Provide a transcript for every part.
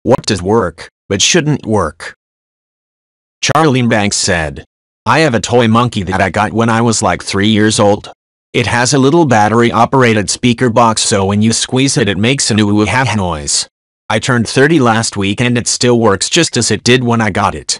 What does work, but shouldn't work? Charlene Banks said, I have a toy monkey that I got when I was like 3 years old. It has a little battery-operated speaker box, so when you squeeze it, it makes an ooh-ha noise. I turned 30 last week and it still works just as it did when I got it.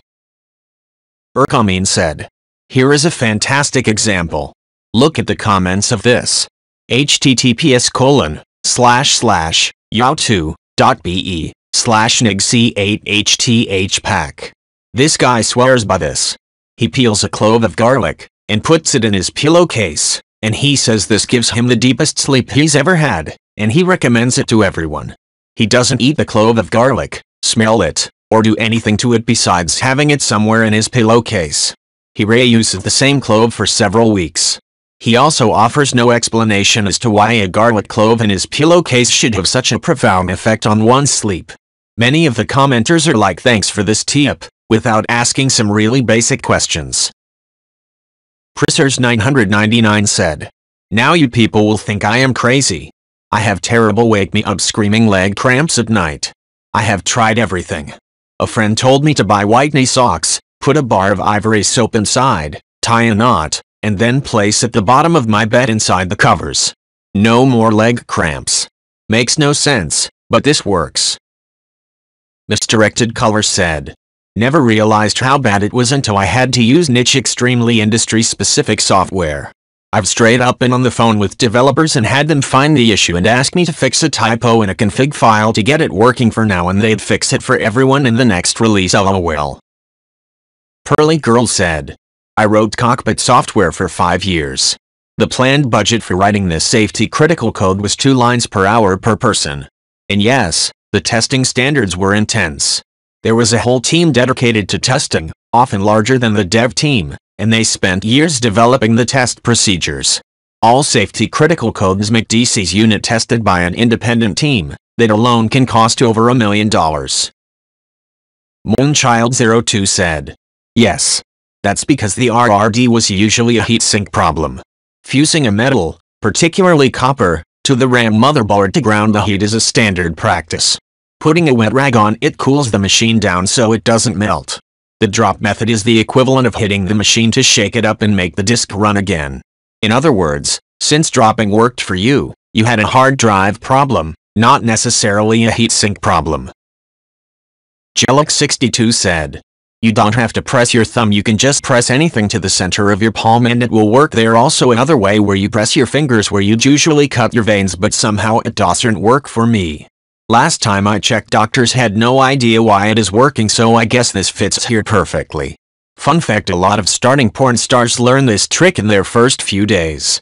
Erkamin said, here is a fantastic example. Look at the comments of this. https://yahoo.be/nigc8hthpack. This guy swears by this. He peels a clove of garlic and puts it in his pillowcase, and he says this gives him the deepest sleep he's ever had, and he recommends it to everyone. He doesn't eat the clove of garlic, smell it, or do anything to it besides having it somewhere in his pillowcase. He reuses the same clove for several weeks. He also offers no explanation as to why a garlic clove in his pillowcase should have such a profound effect on one's sleep. Many of the commenters are like, thanks for this tip, without asking some really basic questions. Prissers999 said, now you people will think I am crazy. I have terrible wake-me-up screaming leg cramps at night. I have tried everything. A friend told me to buy white knee socks, put a bar of ivory soap inside, tie a knot, and then place at the bottom of my bed inside the covers. No more leg cramps. Makes no sense, but this works. Misdirected Color said, never realized how bad it was until I had to use niche extremely industry-specific software. I've straight up been on the phone with developers and had them find the issue and ask me to fix a typo in a config file to get it working for now, and they'd fix it for everyone in the next release. LOL. Pearly Girl said, I wrote cockpit software for 5 years. The planned budget for writing this safety-critical code was 2 lines per hour per person. And yes, the testing standards were intense. There was a whole team dedicated to testing, often larger than the dev team, and they spent years developing the test procedures. All safety-critical codes make DC's unit tested by an independent team. That alone can cost over $1 million. Moonchild02 said, yes. That's because the RRD was usually a heatsink problem. Fusing a metal, particularly copper, to the RAM motherboard to ground the heat is a standard practice. Putting a wet rag on it cools the machine down so it doesn't melt. The drop method is the equivalent of hitting the machine to shake it up and make the disk run again. In other words, since dropping worked for you, you had a hard drive problem, not necessarily a heatsink problem. Jellic62 said, you don't have to press your thumb, you can just press anything to the center of your palm and it will work. There's also another way where you press your fingers where you'd usually cut your veins, but somehow it doesn't work for me. Last time I checked, doctors had no idea why it is working, so I guess this fits here perfectly. Fun fact, a lot of starting porn stars learn this trick in their first few days.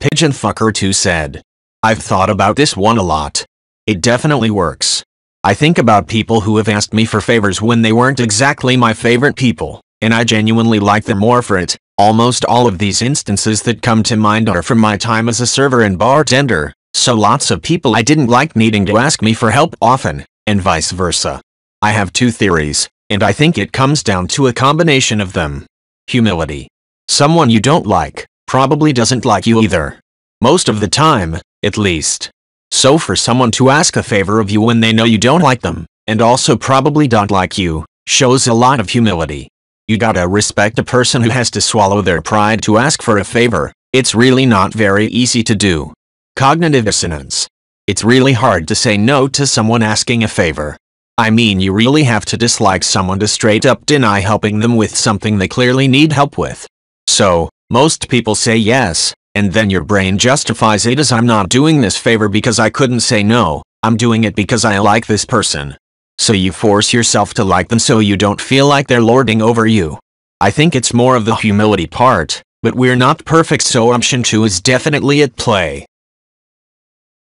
Pigeonfucker2 said, I've thought about this one a lot. It definitely works. I think about people who have asked me for favors when they weren't exactly my favorite people, and I genuinely like them more for it. Almost all of these instances that come to mind are from my time as a server and bartender. So lots of people I didn't like needing to ask me for help often, and vice versa. I have 2 theories, and I think it comes down to a combination of them. Humility. Someone you don't like probably doesn't like you either. Most of the time, at least. So for someone to ask a favor of you when they know you don't like them, and also probably don't like you, shows a lot of humility. You gotta respect a person who has to swallow their pride to ask for a favor. It's really not very easy to do. Cognitive dissonance. It's really hard to say no to someone asking a favor. I mean, you really have to dislike someone to straight up deny helping them with something they clearly need help with. So, most people say yes, and then your brain justifies it as, I'm not doing this favor because I couldn't say no, I'm doing it because I like this person. So you force yourself to like them so you don't feel like they're lording over you. I think it's more of the humility part, but we're not perfect, so option 2 is definitely at play.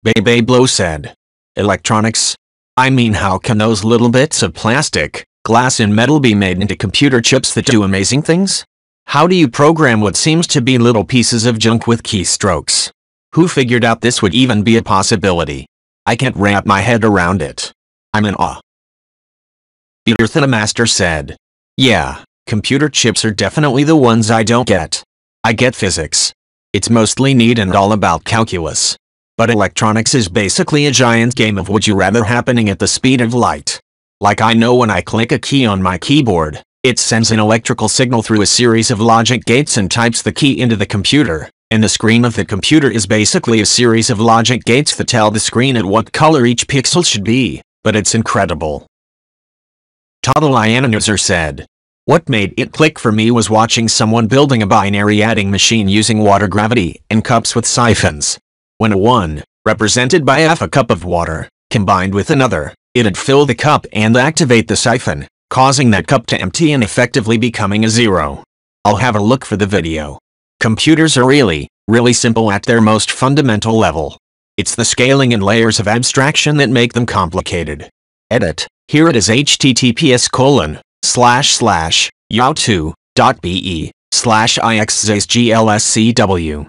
Bebe Blow said, electronics? I mean, how can those little bits of plastic, glass and metal be made into computer chips that do amazing things? How do you program what seems to be little pieces of junk with keystrokes? Who figured out this would even be a possibility? I can't wrap my head around it. I'm in awe. Master said, yeah, computer chips are definitely the ones I don't get. I get physics. It's mostly neat and all about calculus. But electronics is basically a giant game of would you rather happening at the speed of light. Like I know when I click a key on my keyboard, it sends an electrical signal through a series of logic gates and types the key into the computer, and the screen of the computer is basically a series of logic gates that tell the screen at what color each pixel should be, but it's incredible. Total User said, "What made it click for me was watching someone building a binary adding machine using water gravity and cups with siphons. When a 1, represented by F a cup of water, combined with another, it'd fill the cup and activate the siphon, causing that cup to empty and effectively becoming a 0. I'll have a look for the video. Computers are really, really simple at their most fundamental level. It's the scaling and layers of abstraction that make them complicated." Edit. Here it is https://yahoo.be/ixzsglscw.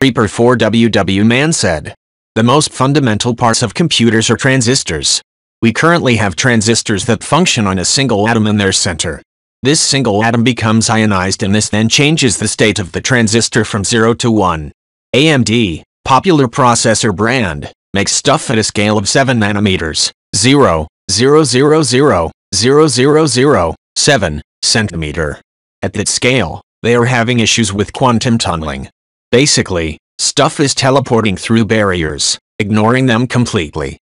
Creeper4WW Man said, "The most fundamental parts of computers are transistors. We currently have transistors that function on a single atom in their center. This single atom becomes ionized and this then changes the state of the transistor from 0 to 1. AMD, popular processor brand, makes stuff at a scale of 7 nanometers, 0.000000007 centimeter. At that scale, they are having issues with quantum tunneling. Basically, stuff is teleporting through barriers, ignoring them completely."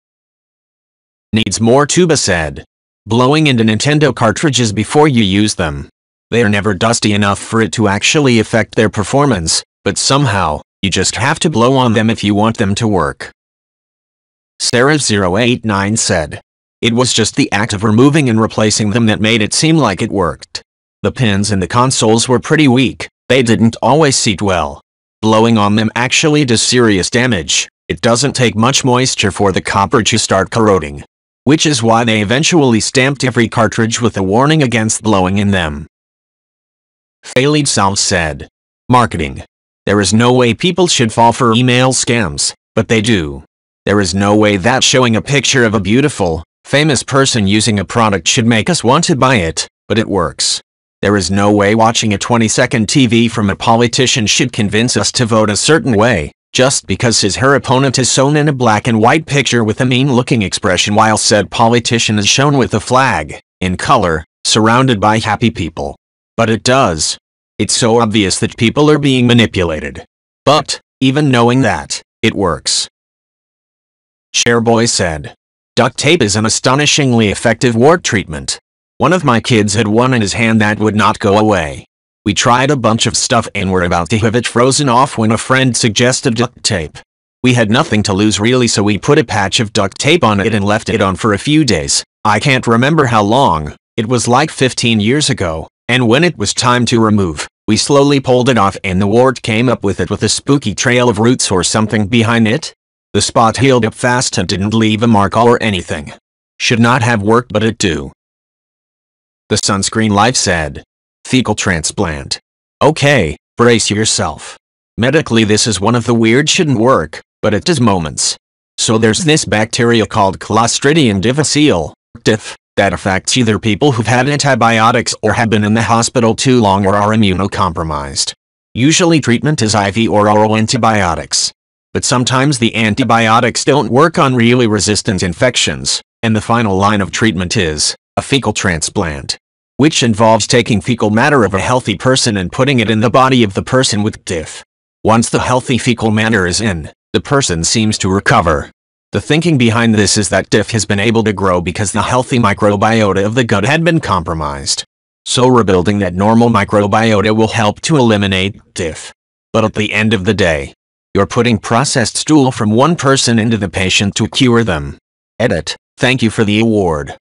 Needs more Tuba said, "Blowing into Nintendo cartridges before you use them. They are never dusty enough for it to actually affect their performance, but somehow, you just have to blow on them if you want them to work." Sarah089 said, "It was just the act of removing and replacing them that made it seem like it worked. The pins in the consoles were pretty weak, they didn't always seat well. Blowing on them actually does serious damage. It doesn't take much moisture for the copper to start corroding. Which is why they eventually stamped every cartridge with a warning against blowing in them." Failed South said, "Marketing. There is no way people should fall for email scams, but they do. There is no way that showing a picture of a beautiful, famous person using a product should make us want to buy it, but it works. There is no way watching a 20-second TV from a politician should convince us to vote a certain way, just because his/her opponent is shown in a black and white picture with a mean-looking expression while said politician is shown with a flag, in color, surrounded by happy people. But it does. It's so obvious that people are being manipulated. But, even knowing that, it works." Shareboy said, "Duct tape is an astonishingly effective wart treatment. One of my kids had one in his hand that would not go away. We tried a bunch of stuff and were about to have it frozen off when a friend suggested duct tape. We had nothing to lose really, so we put a patch of duct tape on it and left it on for a few days. I can't remember how long, it was like 15 years ago, and when it was time to remove, we slowly pulled it off and the wart came up with it with a spooky trail of roots or something behind it. The spot healed up fast and didn't leave a mark or anything. Should not have worked, but it do." The Sunscreen Life said, "Fecal transplant. Okay, brace yourself. Medically this is one of the weird shouldn't work, but it does moments. So there's this bacteria called Clostridium difficile, DIF, that affects either people who've had antibiotics or have been in the hospital too long or are immunocompromised. Usually treatment is IV or oral antibiotics. But sometimes the antibiotics don't work on really resistant infections, and the final line of treatment is a fecal transplant, which involves taking fecal matter of a healthy person and putting it in the body of the person with DIF. Once the healthy fecal matter is in, the person seems to recover. The thinking behind this is that DIF has been able to grow because the healthy microbiota of the gut had been compromised. So rebuilding that normal microbiota will help to eliminate DIF. But at the end of the day, you're putting processed stool from one person into the patient to cure them." Edit. Thank you for the award.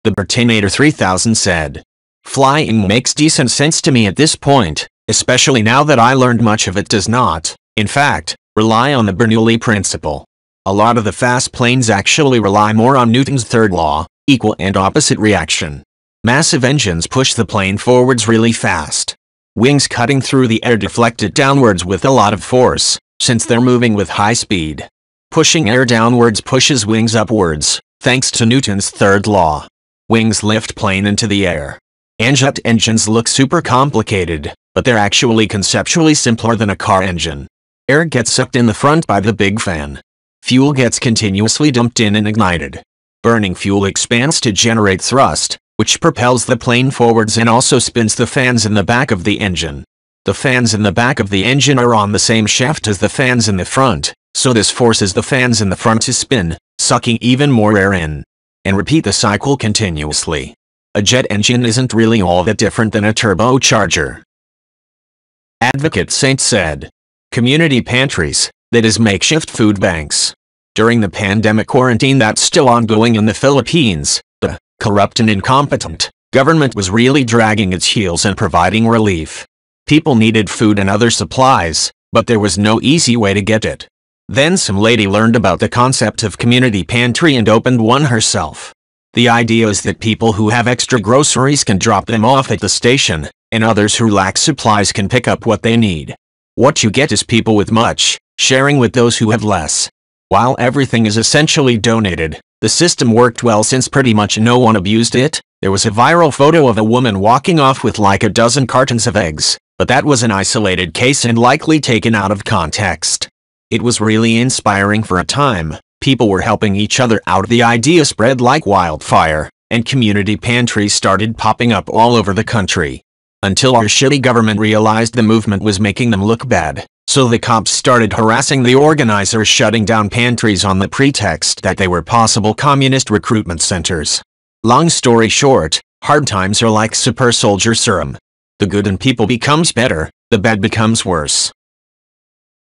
The Bertinator 3000 said, "Flying makes decent sense to me at this point, especially now that I learned much of it does not, in fact, rely on the Bernoulli principle. A lot of the fast planes actually rely more on Newton's third law, equal and opposite reaction. Massive engines push the plane forwards really fast. Wings cutting through the air deflect it downwards with a lot of force, since they're moving with high speed. Pushing air downwards pushes wings upwards, thanks to Newton's third law. Wings lift plane into the air. And jet engines look super complicated, but they're actually conceptually simpler than a car engine. Air gets sucked in the front by the big fan. Fuel gets continuously dumped in and ignited. Burning fuel expands to generate thrust, which propels the plane forwards and also spins the fans in the back of the engine. The fans in the back of the engine are on the same shaft as the fans in the front, so this forces the fans in the front to spin, sucking even more air in. And repeat the cycle continuously. A jet engine isn't really all that different than a turbocharger. Advocate Saint said. Community pantries, that is makeshift food banks. During the pandemic quarantine that's still ongoing in the Philippines, the corrupt and incompetent government was really dragging its heels and providing relief. People needed food and other supplies, but there was no easy way to get it. Then some lady learned about the concept of community pantry and opened one herself. The idea is that people who have extra groceries can drop them off at the station, and others who lack supplies can pick up what they need. What you get is people with much, sharing with those who have less. While everything is essentially donated, the system worked well since pretty much no one abused it. There was a viral photo of a woman walking off with like a dozen cartons of eggs, but that was an isolated case and likely taken out of context. It was really inspiring for a time. People were helping each other out. The idea spread like wildfire, and community pantries started popping up all over the country. Until our shitty government realized the movement was making them look bad, so the cops started harassing the organizers, shutting down pantries on the pretext that they were possible communist recruitment centers. Long story short, hard times are like super soldier serum. The good in people becomes better, the bad becomes worse.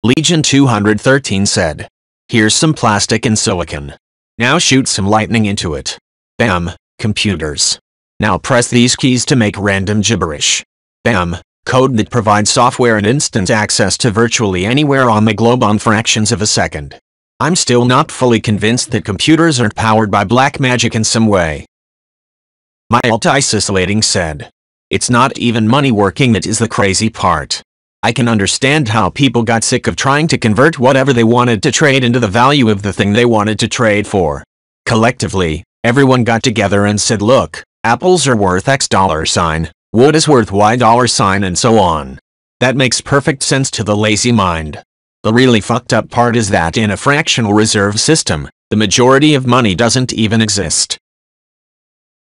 Legion 213 said. Here's some plastic and silicon. Now shoot some lightning into it. Bam, computers. Now press these keys to make random gibberish. Bam, code that provides software and instant access to virtually anywhere on the globe on fractions of a second. I'm still not fully convinced that computers aren't powered by black magic in some way. My alt-isolating said. It's not even money working that is the crazy part. I can understand how people got sick of trying to convert whatever they wanted to trade into the value of the thing they wanted to trade for. Collectively, everyone got together and said, look, apples are worth X $, wood is worth Y $, and so on. That makes perfect sense to the lazy mind. The really fucked up part is that in a fractional reserve system, the majority of money doesn't even exist.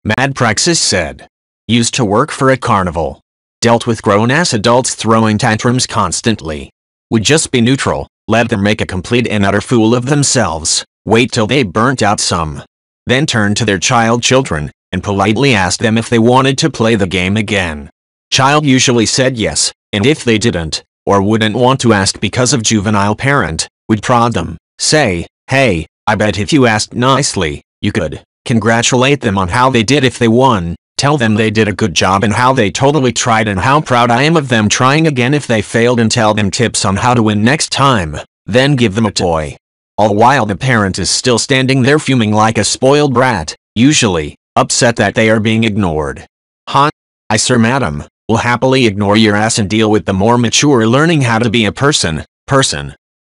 Mad Praxis said. Used to work for a carnival. Dealt with grown-ass adults throwing tantrums constantly. Would just be neutral, let them make a complete and utter fool of themselves, wait till they burnt out some. Then turn to their children, and politely ask them if they wanted to play the game again. Child usually said yes, and if they didn't, or wouldn't want to ask because of juvenile parent, would prod them, say, hey, I bet if you asked nicely, you could. Congratulate them on how they did if they won. Tell them they did a good job and how they totally tried and how proud I am of them trying again if they failed, and tell them tips on how to win next time. Then give them a toy. All while the parent is still standing there fuming like a spoiled brat, usually, upset that they are being ignored. Huh? I, sir, madam, will happily ignore your ass and deal with the more mature learning how to be a person,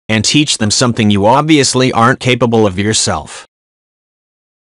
and teach them something you obviously aren't capable of yourself.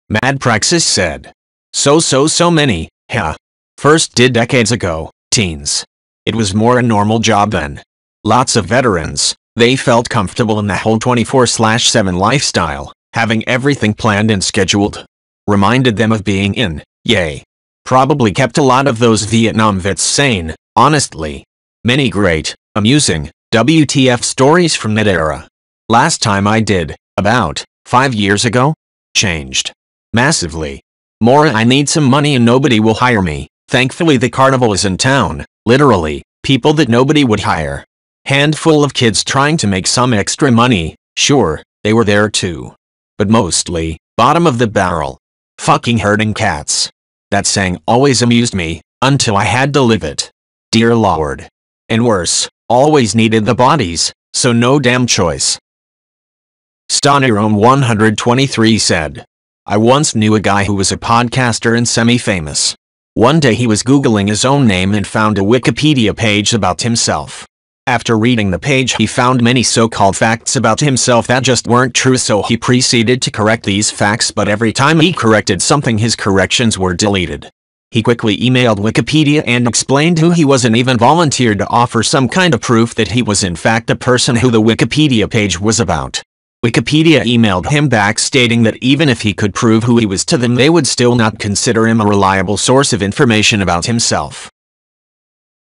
Mad Praxis said. So many, yeah. First did decades ago, teens. It was more a normal job then. Lots of veterans, they felt comfortable in the whole 24/7 lifestyle, having everything planned and scheduled. Reminded them of being in, yay. Probably kept a lot of those Vietnam vets sane, honestly. Many great, amusing, WTF stories from that era. Last time I did, about 5 years ago? Changed. Massively. More I need some money and nobody will hire me. Thankfully the carnival is in town, literally, people that nobody would hire. Handful of kids trying to make some extra money, sure, they were there too. But mostly, bottom of the barrel. Fucking herding cats. That saying always amused me, until I had to live it. Dear Lord. And worse, always needed the bodies, so no damn choice. Stonirome 123 said. I once knew a guy who was a podcaster and semi-famous. One day he was Googling his own name and found a Wikipedia page about himself. After reading the page he found many so-called facts about himself that just weren't true, so he proceeded to correct these facts, but every time he corrected something his corrections were deleted. He quickly emailed Wikipedia and explained who he was and even volunteered to offer some kind of proof that he was in fact a person who the Wikipedia page was about. Wikipedia emailed him back stating that even if he could prove who he was to them, they would still not consider him a reliable source of information about himself.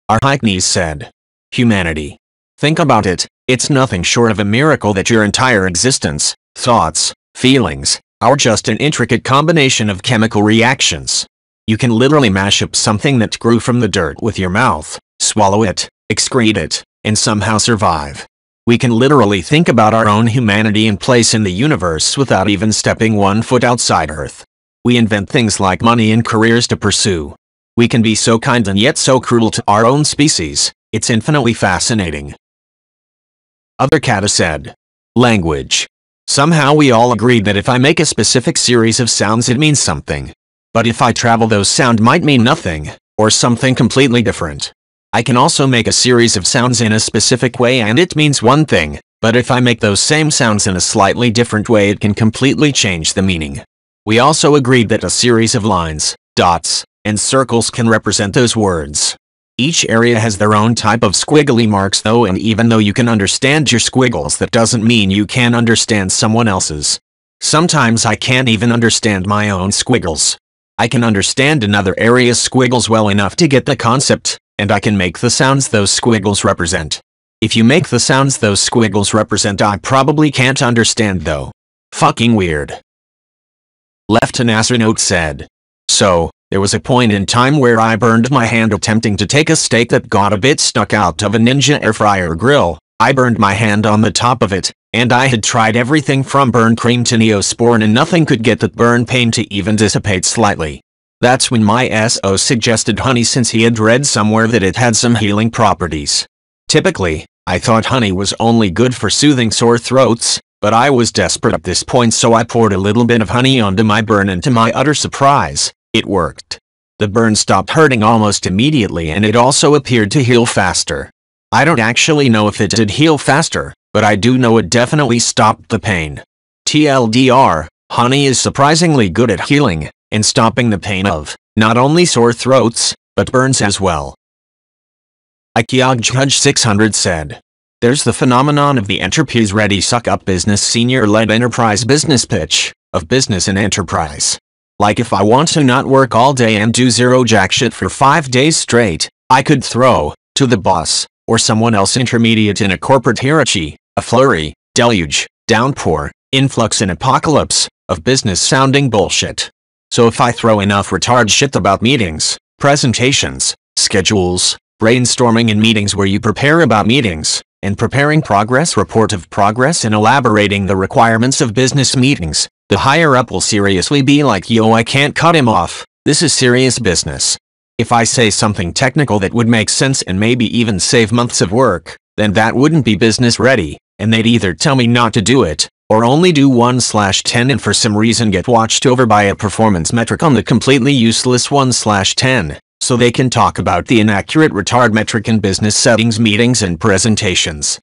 Arachnes said, "Humanity. Think about it, it's nothing short of a miracle that your entire existence, thoughts, feelings, are just an intricate combination of chemical reactions. You can literally mash up something that grew from the dirt with your mouth, swallow it, excrete it, and somehow survive. We can literally think about our own humanity and place in the universe without even stepping 1 foot outside Earth. We invent things like money and careers to pursue. We can be so kind and yet so cruel to our own species. It's infinitely fascinating." Other Kata said, "Language. Somehow we all agreed that if I make a specific series of sounds it means something. But if I travel, those sounds might mean nothing, or something completely different. I can also make a series of sounds in a specific way and it means one thing, but if I make those same sounds in a slightly different way it can completely change the meaning. We also agreed that a series of lines, dots, and circles can represent those words. Each area has their own type of squiggly marks though, and even though you can understand your squiggles, that doesn't mean you can understand someone else's. Sometimes I can't even understand my own squiggles. I can understand another area's squiggles well enough to get the concept, and I can make the sounds those squiggles represent. If you make the sounds those squiggles represent, I probably can't understand though. Fucking weird." Left Astronaut said, "So, there was a point in time where I burned my hand attempting to take a steak that got a bit stuck out of a Ninja air fryer grill. I burned my hand on the top of it, and I had tried everything from burn cream to Neosporin and nothing could get that burn pain to even dissipate slightly. That's when my SO suggested honey, since he had read somewhere that it had some healing properties. Typically, I thought honey was only good for soothing sore throats, but I was desperate at this point, so I poured a little bit of honey onto my burn, and to my utter surprise, it worked. The burn stopped hurting almost immediately and it also appeared to heal faster. I don't actually know if it did heal faster, but I do know it definitely stopped the pain. TLDR, honey is surprisingly good at healing and stopping the pain of not only sore throats, but burns as well." IKEOGJudge 600 said, "There's the phenomenon of the Enterprise Ready Suck Up Business Senior-led Enterprise Business Pitch, of business and enterprise. Like if I want to not work all day and do zero jack shit for 5 days straight, I could throw, to the boss, or someone else intermediate in a corporate hierarchy, a flurry, deluge, downpour, influx and apocalypse, of business-sounding bullshit. So if I throw enough retard shit about meetings, presentations, schedules, brainstorming in meetings where you prepare about meetings, and preparing progress report of progress and elaborating the requirements of business meetings, the higher up will seriously be like, yo, I can't cut him off, this is serious business. If I say something technical that would make sense and maybe even save months of work, then that wouldn't be business ready, and they'd either tell me not to do it, or only do 1/10 and for some reason get watched over by a performance metric on the completely useless 1/10, so they can talk about the inaccurate retard metric in business settings, meetings and presentations.